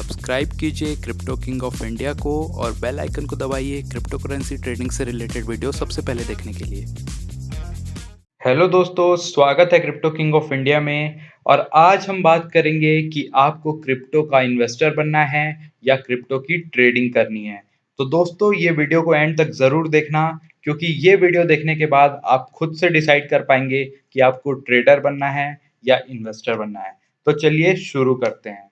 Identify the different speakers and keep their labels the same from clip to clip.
Speaker 1: Subscribe कीजिए crypto king of India को और बेल आइकन को दबाइए क्रिप्टो करेंसी ट्रेडिंग से रिलेटेड वीडियो सबसे पहले देखने के लिए।
Speaker 2: हेलो दोस्तों, स्वागत है क्रिप्टो किंग ऑफ इंडिया में। और आज हम बात करेंगे कि आपको क्रिप्टो का इन्वेस्टर बनना है या क्रिप्टो की ट्रेडिंग करनी है। तो दोस्तों, ये वीडियो को एंड तक ज़रूर देखना, क्योंकि ये वीडियो देखने के बाद आप खुद से डिसाइड कर पाएंगे कि आपको ट्रेडर बनना है या इन्वेस्टर बनना है। तो चलिए शुरू करते हैं।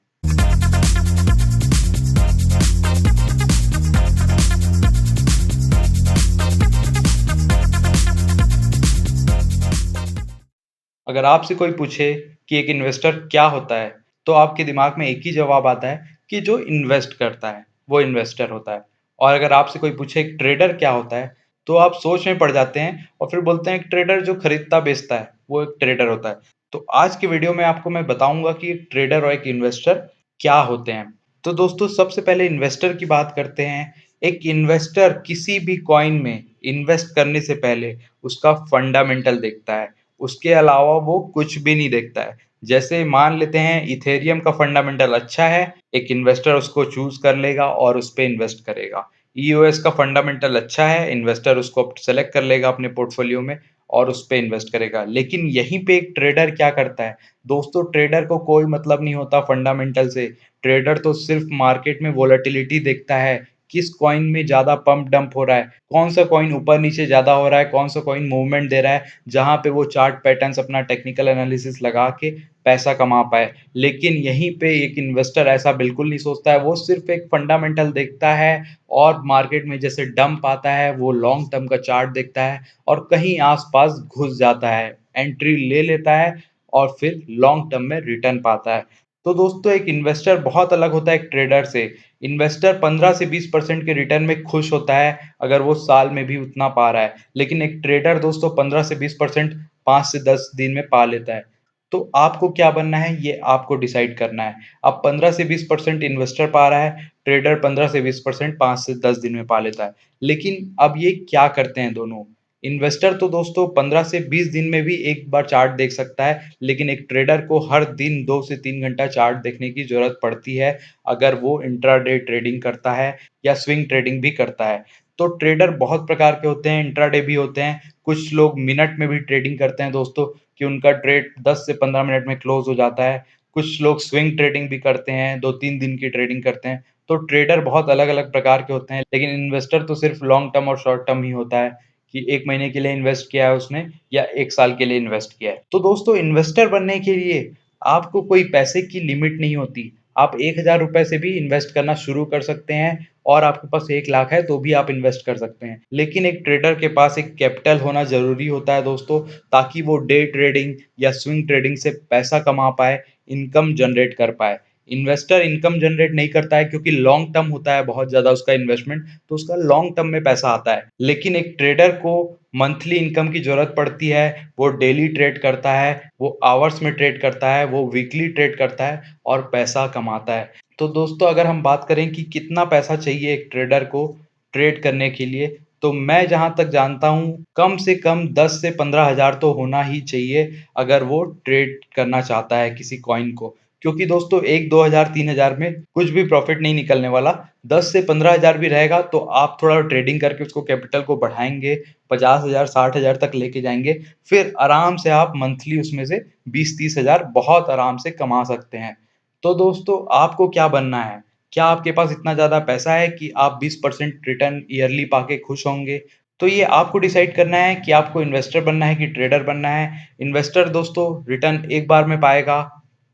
Speaker 2: अगर आपसे कोई पूछे कि एक इन्वेस्टर क्या होता है, तो आपके दिमाग में एक ही जवाब आता है कि जो इन्वेस्ट करता है, वो इन्वेस्टर होता है। और अगर आपसे कोई पूछे एक ट्रेडर क्या होता है, तो आप सोच में पड़ जाते हैं और फिर बोलते हैं एक ट्रेडर जो खरीदता बेचता है, वो एक ट्रेडर होता है। तो आज की वीडियो में आपको मैं बताऊंगा कि एक ट्रेडर और एक इन्वेस्टर क्या होते हैं। तो दोस्तों, सबसे पहले इन्वेस्टर की बात करते हैं। एक इन्वेस्टर किसी भी कॉइन में इन्वेस्ट करने से पहले उसका फंडामेंटल देखता है, उसके अलावा वो कुछ भी नहीं देखता है। जैसे मान लेते हैं इथेरियम का फंडामेंटल अच्छा है, एक इन्वेस्टर उसको चूज कर लेगा और उस पे इन्वेस्ट करेगा। ईओएस का फंडामेंटल अच्छा है, इन्वेस्टर उसको सेलेक्ट कर लेगा अपने पोर्टफोलियो में और उस पे इन्वेस्ट करेगा। लेकिन यहीं पे एक ट्रेडर क्या करता है? दोस्तों, ट्रेडर को कोई मतलब नहीं होता फंडामेंटल से। ट्रेडर तो सिर्फ मार्केट में वोलेटिलिटी देखता है, किस कॉइन में ज्यादा पंप डंप हो रहा है, कौन सा कॉइन ऊपर नीचे ज्यादा हो रहा है, कौन सा कॉइन मूवमेंट दे रहा है, जहां पे वो चार्ट पैटर्न्स अपना टेक्निकल एनालिसिस लगा के पैसा कमा पाए। लेकिन यहीं पे एक इन्वेस्टर ऐसा बिल्कुल नहीं सोचता है, वो सिर्फ एक फंडामेंटल देखता है और मार्केट में जैसे डंप आता है वो लॉन्ग टर्म का चार्ट देखता है और कहीं आसपास घुस जाता है, एंट्री ले लेता है और फिर लॉन्ग टर्म में रिटर्न पाता है। तो दोस्तों, एक इन्वेस्टर बहुत अलग होता है एक ट्रेडर से। इन्वेस्टर 15 से 20% के रिटर्न में खुश होता है अगर वो साल में भी उतना पा रहा है। लेकिन एक ट्रेडर दोस्तों 15 से 20% 5 से 10 दिन में पा लेता है। तो आपको क्या बनना है, ये आपको डिसाइड करना है। अब 15 से 20% इन्वेस्टर पा रहा है, ट्रेडर 15 से 20% 5 से 10 दिन में पा लेता है। लेकिन अब ये क्या करते हैं दोनों? इन्वेस्टर तो दोस्तों 15 से 20 दिन में भी एक बार चार्ट देख सकता है, लेकिन एक ट्रेडर को हर दिन 2 से 3 घंटा चार्ट देखने की ज़रूरत पड़ती है, अगर वो इंट्राडे ट्रेडिंग करता है या स्विंग ट्रेडिंग भी करता है। तो ट्रेडर बहुत प्रकार के होते हैं, इंट्राडे भी होते हैं, कुछ लोग मिनट में भी ट्रेडिंग करते हैं दोस्तों, कि उनका ट्रेड 10 से 15 मिनट में क्लोज़ हो जाता है। कुछ लोग स्विंग ट्रेडिंग भी करते हैं, 2-3 दिन की ट्रेडिंग करते हैं। तो ट्रेडर बहुत अलग-अलग प्रकार के होते हैं, लेकिन इन्वेस्टर तो सिर्फ लॉन्ग टर्म और शॉर्ट टर्म ही होता है, कि 1 महीने के लिए इन्वेस्ट किया है उसने या 1 साल के लिए इन्वेस्ट किया है। तो दोस्तों, इन्वेस्टर बनने के लिए आपको कोई पैसे की लिमिट नहीं होती। आप ₹1000 से भी इन्वेस्ट करना शुरू कर सकते हैं और आपके पास 1 लाख है तो भी आप इन्वेस्ट कर सकते हैं। लेकिन एक ट्रेडर के पास एक कैपिटल होना ज़रूरी होता है दोस्तों, ताकि वो डे ट्रेडिंग या स्विंग ट्रेडिंग से पैसा कमा पाए, इनकम जनरेट कर पाए। इन्वेस्टर इनकम जनरेट नहीं करता है क्योंकि लॉन्ग टर्म होता है बहुत ज़्यादा उसका इन्वेस्टमेंट, तो उसका लॉन्ग टर्म में पैसा आता है। लेकिन एक ट्रेडर को मंथली इनकम की ज़रूरत पड़ती है, वो डेली ट्रेड करता है, वो आवर्स में ट्रेड करता है, वो वीकली ट्रेड करता है और पैसा कमाता है। तो दोस्तों, अगर हम बात करें कि कितना पैसा चाहिए एक ट्रेडर को ट्रेड करने के लिए, तो मैं जहाँ तक जानता हूँ, कम से कम 10 से 15 हज़ार तो होना ही चाहिए, अगर वो ट्रेड करना चाहता है किसी कॉइन को। क्योंकि दोस्तों 1, 2 हज़ार, 3 हज़ार में कुछ भी प्रॉफ़िट नहीं निकलने वाला। 10 से 15 हज़ार भी रहेगा तो आप थोड़ा ट्रेडिंग करके उसको कैपिटल को बढ़ाएँगे, 50 हज़ार, 60 हज़ार तक लेके जाएँगे, फिर आराम से आप मंथली उसमें से 20-30 हज़ार बहुत आराम से कमा सकते हैं। तो दोस्तों, आपको क्या बनना है? क्या आपके पास इतना ज़्यादा पैसा है कि आप 20% रिटर्न ईयरली पाके खुश होंगे? तो ये आपको डिसाइड करना है कि आपको इन्वेस्टर बनना है कि ट्रेडर बनना है। इन्वेस्टर दोस्तों रिटर्न एक बार में पाएगा,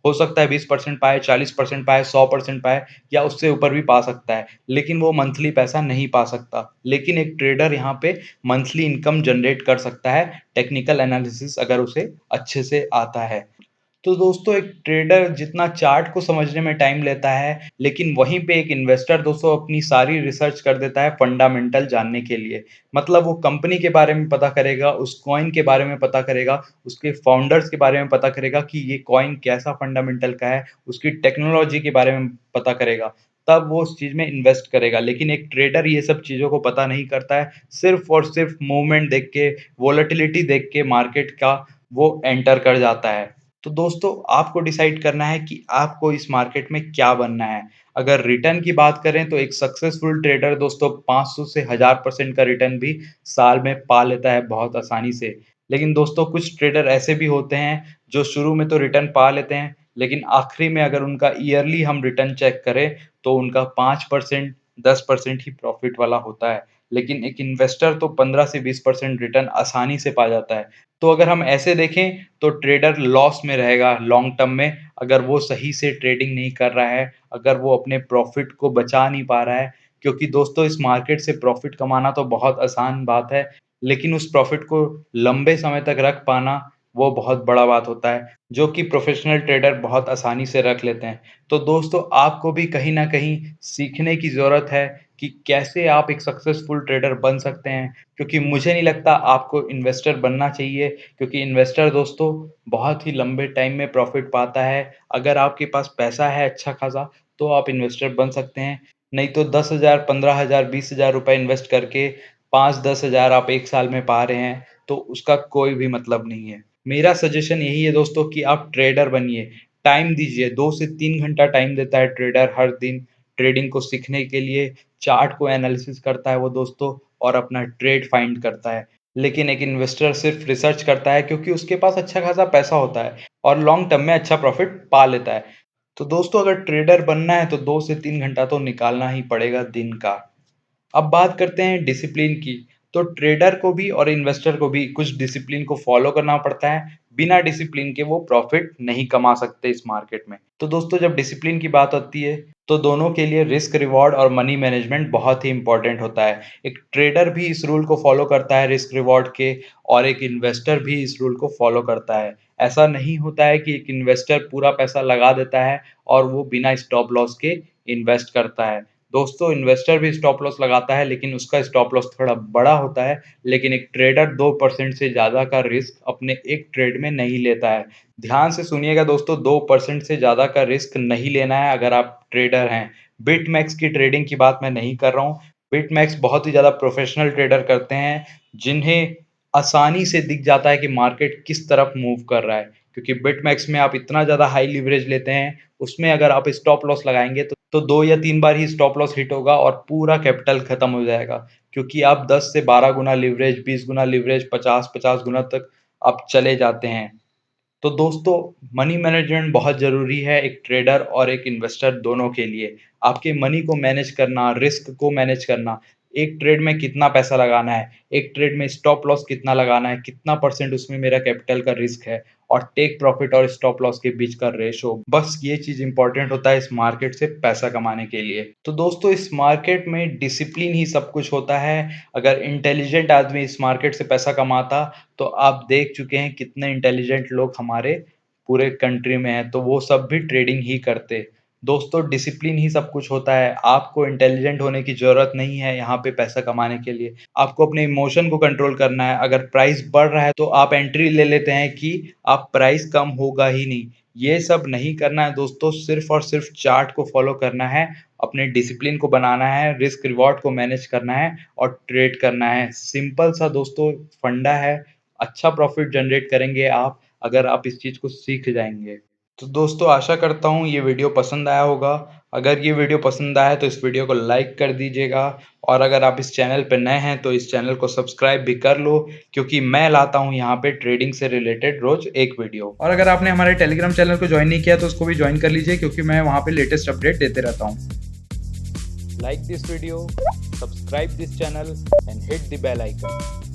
Speaker 2: हो सकता है 20% पाए, 40% पाए, 100% पाए या उससे ऊपर भी पा सकता है, लेकिन वो मंथली पैसा नहीं पा सकता। लेकिन एक ट्रेडर यहाँ पे मंथली इनकम जनरेट कर सकता है, टेक्निकल एनालिसिस अगर उसे अच्छे से आता है। तो दोस्तों, एक ट्रेडर जितना चार्ट को समझने में टाइम लेता है, लेकिन वहीं पे एक इन्वेस्टर दोस्तों अपनी सारी रिसर्च कर देता है फंडामेंटल जानने के लिए। मतलब वो कंपनी के बारे में पता करेगा, उस कॉइन के बारे में पता करेगा, उसके फाउंडर्स के बारे में पता करेगा कि ये कॉइन कैसा फंडामेंटल का है, उसकी टेक्नोलॉजी के बारे में पता करेगा, तब वो उस चीज़ में इन्वेस्ट करेगा। लेकिन एक ट्रेडर ये सब चीज़ों को पता नहीं करता है, सिर्फ़ और सिर्फ़ मूवमेंट देख के, वोलेटिलिटी देख के मार्केट का वो एंटर कर जाता है। तो दोस्तों आपको डिसाइड करना है कि आपको इस मार्केट में क्या बनना है। अगर रिटर्न की बात करें तो एक सक्सेसफुल ट्रेडर दोस्तों 500 से 1000% का रिटर्न भी साल में पा लेता है बहुत आसानी से। लेकिन दोस्तों कुछ ट्रेडर ऐसे भी होते हैं जो शुरू में तो रिटर्न पा लेते हैं, लेकिन आखिरी में अगर उनका ईयरली हम रिटर्न चेक करें तो उनका 5% 10% ही प्रॉफिट वाला होता है। लेकिन एक इन्वेस्टर तो 15 से 20% रिटर्न आसानी से पा जाता है। तो अगर हम ऐसे देखें तो ट्रेडर लॉस में रहेगा लॉन्ग टर्म में, अगर वो सही से ट्रेडिंग नहीं कर रहा है, अगर वो अपने प्रॉफिट को बचा नहीं पा रहा है। क्योंकि दोस्तों इस मार्केट से प्रॉफिट कमाना तो बहुत आसान बात है, लेकिन उस प्रॉफिट को लंबे समय तक रख पाना वो बहुत बड़ा बात होता है, जो कि प्रोफेशनल ट्रेडर बहुत आसानी से रख लेते हैं। तो दोस्तों आपको भी कहीं न कहीं सीखने की ज़रूरत है कि कैसे आप एक सक्सेसफुल ट्रेडर बन सकते हैं। क्योंकि मुझे नहीं लगता आपको इन्वेस्टर बनना चाहिए, क्योंकि इन्वेस्टर दोस्तों बहुत ही लंबे टाइम में प्रॉफिट पाता है। अगर आपके पास पैसा है अच्छा खासा तो आप इन्वेस्टर बन सकते हैं, नहीं तो 10,000 15,000 20,000 रुपए इन्वेस्ट करके 5-10 हज़ार आप 1 साल में पा रहे हैं, तो उसका कोई भी मतलब नहीं है। मेरा सजेशन यही है दोस्तों कि आप ट्रेडर बनिए, टाइम दीजिए, 2 से 3 घंटा टाइम देता है ट्रेडर हर दिन ट्रेडिंग को सीखने के लिए, चार्ट को एनालिसिस करता है वो दोस्तों और अपना ट्रेड फाइंड करता है। लेकिन एक इन्वेस्टर सिर्फ रिसर्च करता है क्योंकि उसके पास अच्छा खासा पैसा होता है और लॉन्ग टर्म में अच्छा प्रॉफिट पा लेता है। तो दोस्तों अगर ट्रेडर बनना है तो 2 से 3 घंटा तो निकालना ही पड़ेगा दिन का। अब बात करते हैं डिसिप्लिन की। तो ट्रेडर को भी और इन्वेस्टर को भी कुछ डिसिप्लिन को फॉलो करना पड़ता है। बिना डिसिप्लिन के वो प्रॉफिट नहीं कमा सकते इस मार्केट में। तो दोस्तों जब डिसिप्लिन की बात आती है तो दोनों के लिए रिस्क रिवॉर्ड और मनी मैनेजमेंट बहुत ही इंपॉर्टेंट होता है। एक ट्रेडर भी इस रूल को फॉलो करता है रिस्क रिवॉर्ड के, और एक इन्वेस्टर भी इस रूल को फॉलो करता है। ऐसा नहीं होता है कि एक इन्वेस्टर पूरा पैसा लगा देता है और वो बिना स्टॉप लॉस के इन्वेस्ट करता है। दोस्तों इन्वेस्टर भी स्टॉप लॉस लगाता है, लेकिन उसका स्टॉप लॉस थोड़ा बड़ा होता है, लेकिन एक ट्रेडर 2% से ज़्यादा का रिस्क अपने एक ट्रेड में नहीं लेता है। ध्यान से सुनिएगा दोस्तों, 2% से ज़्यादा का रिस्क नहीं लेना है अगर आप ट्रेडर हैं। बिटमैक्स की ट्रेडिंग की बात मैं नहीं कर रहा हूँ। बिटमैक्स बहुत ही ज़्यादा प्रोफेशनल ट्रेडर करते हैं, जिन्हें आसानी से दिख जाता है कि मार्केट किस तरफ मूव कर रहा है। क्योंकि बिटमैक्स में आप इतना ज़्यादा हाई लिवरेज लेते हैं, उसमें अगर आप स्टॉप लॉस लगाएँगे तो 2 या 3 बार ही स्टॉप लॉस हिट होगा और पूरा कैपिटल खत्म हो जाएगा। क्योंकि आप 10 से 12 गुना लिवरेज, 20 गुना लिवरेज, 50-50 गुना तक आप चले जाते हैं। तो दोस्तों मनी मैनेजमेंट बहुत ज़रूरी है एक ट्रेडर और एक इन्वेस्टर दोनों के लिए। आपके मनी को मैनेज करना, रिस्क को मैनेज करना, एक ट्रेड में कितना पैसा लगाना है, एक ट्रेड में स्टॉप लॉस कितना लगाना है, कितना परसेंट उसमें मेरा कैपिटल का रिस्क है, और टेक प्रॉफिट और स्टॉप लॉस के बीच का रेशो, बस ये चीज़ इंपॉर्टेंट होता है इस मार्केट से पैसा कमाने के लिए। तो दोस्तों इस मार्केट में डिसिप्लिन ही सब कुछ होता है। अगर इंटेलिजेंट आदमी इस मार्केट से पैसा कमाता तो आप देख चुके हैं कितने इंटेलिजेंट लोग हमारे पूरे कंट्री में हैं, तो वो सब भी ट्रेडिंग ही करते। दोस्तों डिसिप्लिन ही सब कुछ होता है, आपको इंटेलिजेंट होने की ज़रूरत नहीं है यहाँ पे पैसा कमाने के लिए। आपको अपने इमोशन को कंट्रोल करना है, अगर प्राइस बढ़ रहा है तो आप एंट्री ले लेते हैं कि आप प्राइस कम होगा ही नहीं। ये सब नहीं करना है दोस्तों, सिर्फ़ और सिर्फ़ चार्ट को फ़ॉलो करना है, अपने डिसिप्लिन को बनाना है, रिस्क रिवॉर्ड को मैनेज करना है और ट्रेड करना है। सिंपल सा दोस्तों फंडा है, अच्छा प्रॉफिट जनरेट करेंगे आप, अगर आप इस चीज़ को सीख जाएँगे। तो दोस्तों आशा करता हूँ ये वीडियो पसंद आया होगा। अगर ये वीडियो पसंद आया है तो इस वीडियो को लाइक कर दीजिएगा, और अगर आप इस चैनल पे नए हैं तो इस चैनल को सब्सक्राइब भी कर लो, क्योंकि मैं लाता हूँ यहाँ पे ट्रेडिंग से रिलेटेड रोज़ एक वीडियो। और अगर आपने हमारे टेलीग्राम चैनल को ज्वाइन नहीं किया तो उसको भी ज्वाइन कर लीजिए, क्योंकि मैं वहाँ पे लेटेस्ट अपडेट देते रहता हूँ।
Speaker 1: Like this video, subscribe this channel and hit the bell icon.